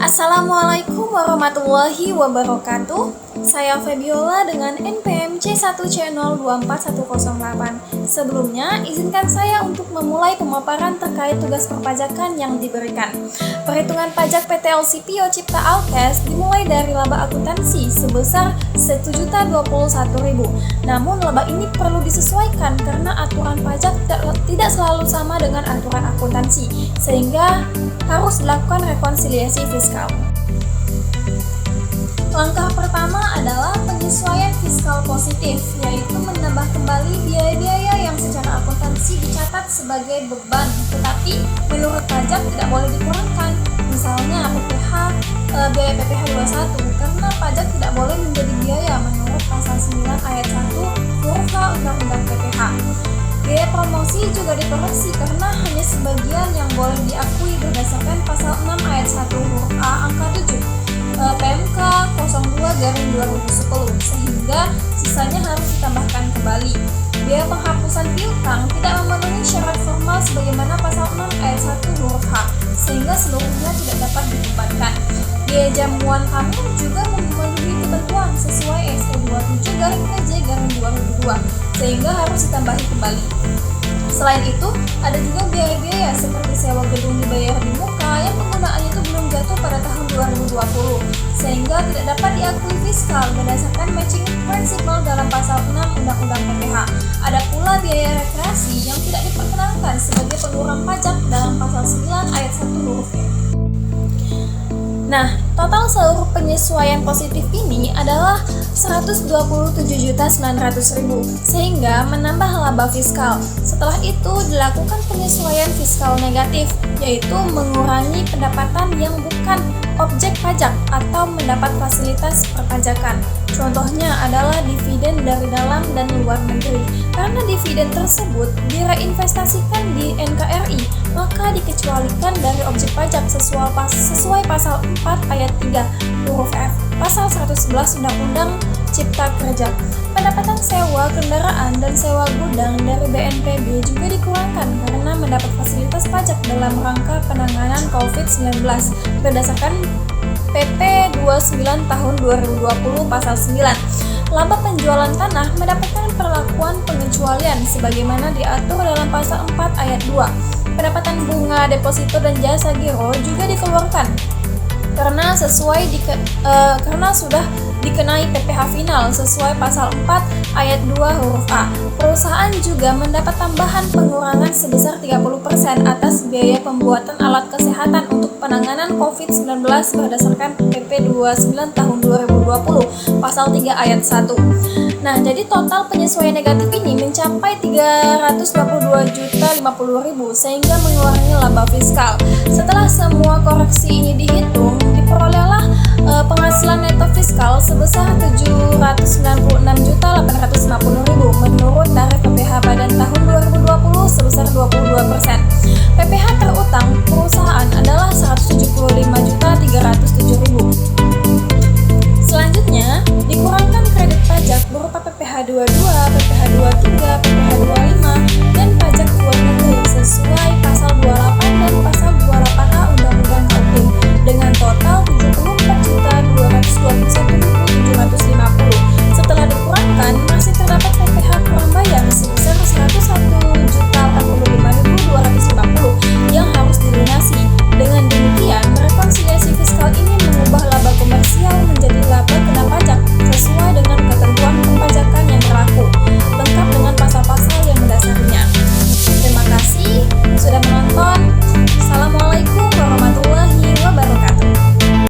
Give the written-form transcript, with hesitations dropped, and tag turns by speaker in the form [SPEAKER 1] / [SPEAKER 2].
[SPEAKER 1] Assalamualaikum warahmatullahi wabarakatuh. Saya Febiola dengan NPM C1C024108. Sebelumnya, izinkan saya untuk memulai pemaparan terkait tugas perpajakan yang diberikan. Perhitungan pajak PT LCPO Cipta Alkes dimulai dari laba akuntansi sebesar Rp1.021.000. Namun, laba ini perlu disesuaikan karena aturan pajak tidak selalu sama dengan aturan akuntansi, sehingga harus dilakukan rekonsiliasi fiskal. Langkah pertama adalah penyesuaian fiskal positif, yaitu menambah kembali biaya-biaya yang secara akuntansi dicatat sebagai beban, tetapi menurut pajak tidak boleh dikurangkan. Misalnya biaya PPh 21, karena pajak tidak boleh menjadi biaya menurut pasal 9 ayat 1 huruf H Undang-Undang PPh. Biaya promosi juga dikoreksi karena hanya sebagian yang boleh diakui berdasarkan pasal 6 ayat 1 huruf A angka 7 PMK 02/2010, sehingga sisanya harus ditambahkan kembali. Biaya penghapusan piutang tidak memenuhi syarat formal sebagaimana pasal 6 ayat 1 huruf H, sehingga seluruhnya tidak dapat dibebankan. Biaya jamuan tamu juga memenuhi ketentuan sesuai SK 27/PJ/2002, sehingga harus ditambahi kembali. Selain itu, ada juga biaya-biaya seperti sewa gedung dibayar di muka yang penggunaannya itu belum jatuh pada tahun 2020, sehingga tidak dapat diakui fiskal berdasarkan matching principle dalam pasal 6 Undang-Undang PPh. Ada pula biaya rekreasi yang tidak diperkenankan sebagai pengurangan pajak dalam pasal 9 ayat 1 huruf E. Nah, total seluruh penyesuaian positif ini adalah Rp127.900.000, sehingga menambah laba fiskal. Setelah itu dilakukan penyesuaian fiskal negatif, yaitu mengurangi pendapatan yang bukan objek pajak atau mendapat fasilitas perpajakan. Contohnya adalah dividen dari dalam dan luar negeri. Karena dividen tersebut direinvestasikan di NKRI, maka dikecualikan dari objek pajak sesuai pasal 4 ayat 3 huruf F, pasal 111 Undang-Undang Cipta Kerja. Pendapatan sewa kendaraan dan sewa gudang dari BNPB juga dikurangkan karena mendapat fasilitas pajak dalam rangka penanganan COVID-19 berdasarkan PP 29 tahun 2020 pasal 9. Laba penjualan tanah mendapatkan perlakuan pengecualian sebagaimana diatur dalam pasal 4 ayat 2. Pendapatan bunga deposito dan jasa giro juga dikeluarkan karena sudah dikenai PPh final sesuai pasal 4 ayat 2 huruf A. Perusahaan juga mendapat tambahan pengurangan sebesar 30% atas biaya pembuatan alat kesehatan untuk penanganan COVID-19 berdasarkan PP 29 tahun 2020 pasal 3 ayat 1. Nah, jadi total penyesuaian negatif ini mencapai Rp322.050.000 sehingga mengurangi laba fiskal. Setelah semua koreksi ini dihitung, diperolehlah penghasilan neto fiskal sebesar Rp796.850.000 menurut tarif PPh pada tahun 2020 sebesar 22%. PPh terutang perusahaan adalah